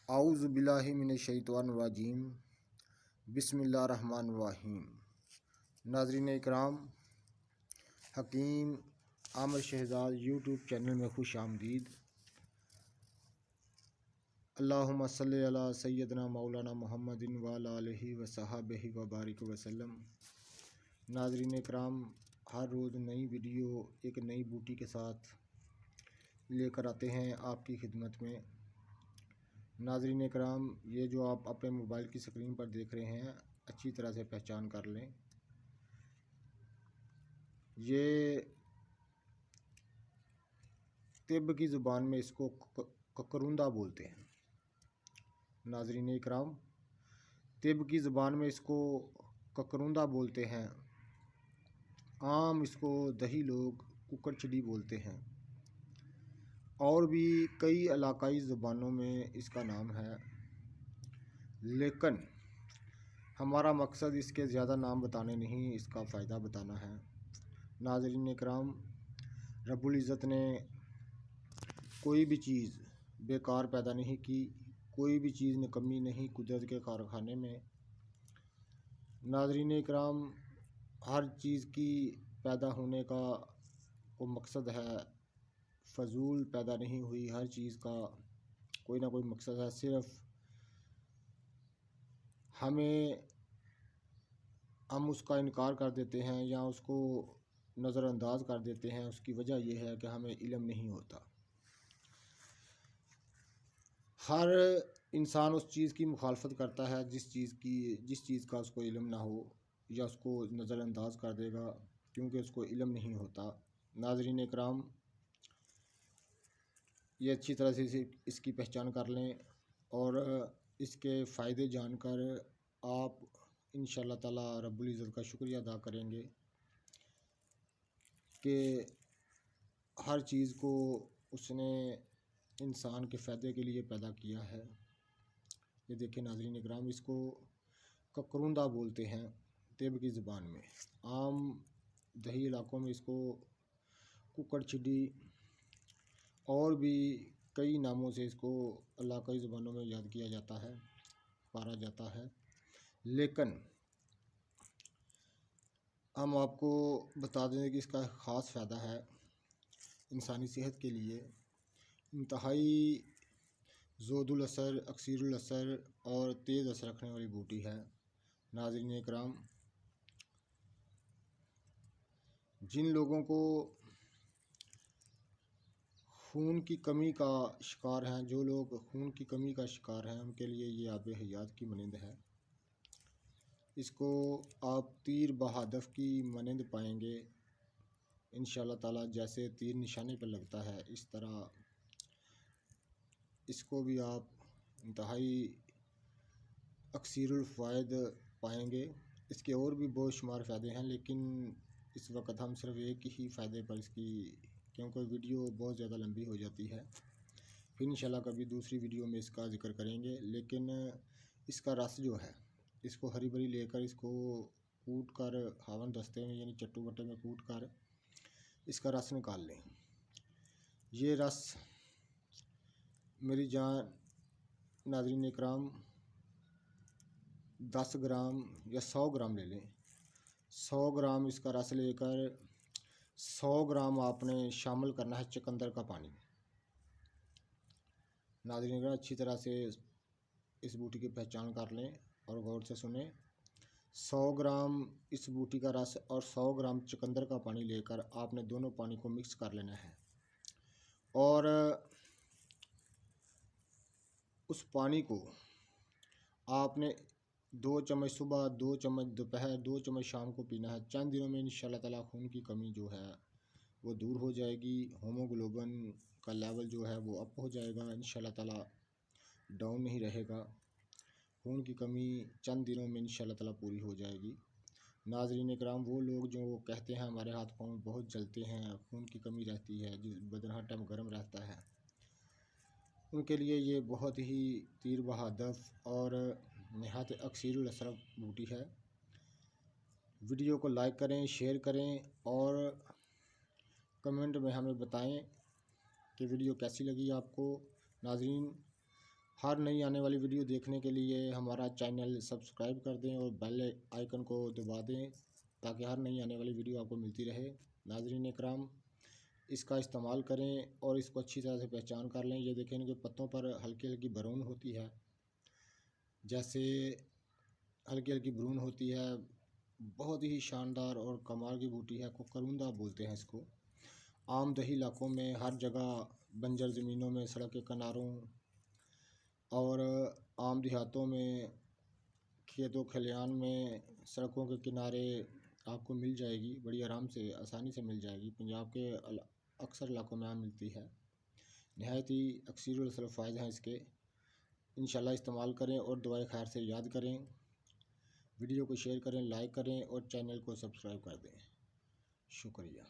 आऊज़ु बिल्लाहि मिनश्शैतानिर्रजीम बिस्मिल्लाहिर्रहमानिर्रहीम। नाज़रीन इकराम, हकीम आमिर शहजाद यूट्यूब चैनल में खुश आमदीद। अल्लाहुम्मा सल्लि अला सय्यदना मौलाना मुहम्मदिन व अला आलिहि व सहाबिहि व बारिक वसल्लम। नाज़रीन इकराम, हर रोज़ नई वीडियो एक नई बूटी के साथ लेकर आते हैं आपकी खिदमत में। नाज़रीन इकराम, ये जो आप अपने मोबाइल की स्क्रीन पर देख रहे हैं, अच्छी तरह से पहचान कर लें। ये तिब की ज़ुबान में इसको ककरुंदा बोलते हैं। नाज़रीन इकराम, तिब की ज़ुबान में इसको ककरुंदा बोलते हैं। आम इसको दही लोग कुकड़चड़ी बोलते हैं और भी कई इलाकाई ज़ुबानों में इसका नाम है, लेकिन हमारा मकसद इसके ज़्यादा नाम बताने नहीं, इसका फ़ायदा बताना है। नाज़रीन इकराम, रब्बुल इज़्ज़त ने कोई भी चीज़ बेकार पैदा नहीं की, कोई भी चीज़ निकम्मी नहीं कुदरत के कारखाने में। नाज़रीन इकराम, हर चीज़ की पैदा होने का वो मकसद है, फ़जूल पैदा नहीं हुई। हर चीज़ का कोई ना कोई मकसद है। सिर्फ़ हम उसका इनकार कर देते हैं या उसको नज़रअंदाज कर देते हैं। उसकी वजह यह है कि हमें इल्म नहीं होता। हर इंसान उस चीज़ की मुखालफत करता है जिस चीज़ का उसको इल्म ना हो, या उसको नज़रअंदाज कर देगा क्योंकि उसको इल्म नहीं होता। नाज़रीन इकराम, ये अच्छी तरह से इसकी पहचान कर लें और इसके फ़ायदे जानकर आप इंशाअल्लाह ताला रब्बुल इज़्ज़त का शुक्रिया अदा करेंगे कि हर चीज़ को उसने इंसान के फ़ायदे के लिए पैदा किया है। ये देखें नाज़रीन इकराम, इसको ककरुंदा बोलते हैं तिब की ज़ुबान में। आम दही इलाकों में इसको कुकड़चड़ी और भी कई नामों से इसको इलाकाई ज़ुबानों में याद किया जाता है, पारा जाता है। लेकिन हम आपको बता दें कि इसका ख़ास फ़ायदा है इंसानी सेहत के लिए। इंतहाई ज़ोदुल असर, अक्सीरुल असर और तेज़ असर रखने वाली बूटी है। नाज़रीन इकराम, जिन लोगों को खून की कमी का शिकार हैं, जो लोग खून की कमी का शिकार हैं, उनके लिए ये आब हयात की मानंद है। इसको आप तीर बहादफ की मानंद पाएंगे इंशाअल्लाह ताला। जैसे तीर निशाने पर लगता है, इस तरह इसको भी आप इंतहाई अक्सीरुल फ़ायद पाएंगे। इसके और भी बहुत शुमार फ़ायदे हैं, लेकिन इस वक्त हम सिर्फ एक ही फ़ायदे पर इसकी, क्योंकि वीडियो बहुत ज़्यादा लंबी हो जाती है। फिर इंशाल्लाह कभी दूसरी वीडियो में इसका ज़िक्र करेंगे। लेकिन इसका रस जो है, इसको हरी भरी लेकर इसको कूट कर हावन दस्ते में यानी चट्टू बट्टे में कूट कर इसका रस निकाल लें। ये रस मेरी जान नाज़रीन इकराम 10 ग्राम या 100 ग्राम ले लें। 100 ग्राम इसका रस लेकर 100 ग्राम आपने शामिल करना है चुकंदर का पानी। नाज़रीन इकराम, अच्छी तरह से इस बूटी की पहचान कर लें और गौर से सुने। 100 ग्राम इस बूटी का रस और 100 ग्राम चुकंदर का पानी लेकर आपने दोनों पानी को मिक्स कर लेना है और उस पानी को आपने 2 चम्मच सुबह, 2 चम्मच दोपहर, 2 चम्मच शाम को पीना है। चंद दिनों में इंशाअल्लाह ताला खून की कमी जो है वो दूर हो जाएगी। होमोग्लोबिन का लेवल जो है वो अप हो जाएगा इंशाअल्लाह ताला, डाउन नहीं रहेगा। खून की कमी चंद दिनों में इंशाअल्लाह ताला पूरी हो जाएगी। नाज़रीन इकराम, वो लोग जो कहते हैं हमारे हाथ पाँव बहुत जलते हैं, खून की कमी रहती है, जिस बदन हर टाइम गर्म रहता है, उनके लिए ये बहुत ही तीर बहादफ और नहायत अक्सीरुल असर बूटी है। वीडियो को लाइक करें, शेयर करें और कमेंट में हमें बताएं कि वीडियो कैसी लगी आपको। नाज़रीन, हर नई आने वाली वीडियो देखने के लिए हमारा चैनल सब्सक्राइब कर दें और बेल आइकन को दबा दें ताकि हर नई आने वाली वीडियो आपको मिलती रहे। नाज़रीन इकराम, इसका इस्तेमाल करें और इसको अच्छी तरह से पहचान कर लें। ये देखें इनके पत्तों पर हल्की हल्की भरून होती है, जैसे हल्की हल्की भरून होती है। बहुत ही शानदार और कमाल की बूटी है, कुकरुंदा बोलते हैं इसको। आम दही इलाकों में हर जगह, बंजर ज़मीनों में, सड़क के किनारों और आम देहातों में, खेतों खलिहान में, सड़कों के किनारे आपको मिल जाएगी। बड़ी आराम से, आसानी से मिल जाएगी। पंजाब के अक्सर इलाकों में मिलती है। नहायत ही अक्सर फ़ायदे हैं इसके। इंशाल्लाह इस्तेमाल करें और दुआए खैर से याद करें। वीडियो को शेयर करें, लाइक करें और चैनल को सब्सक्राइब कर दें। शुक्रिया।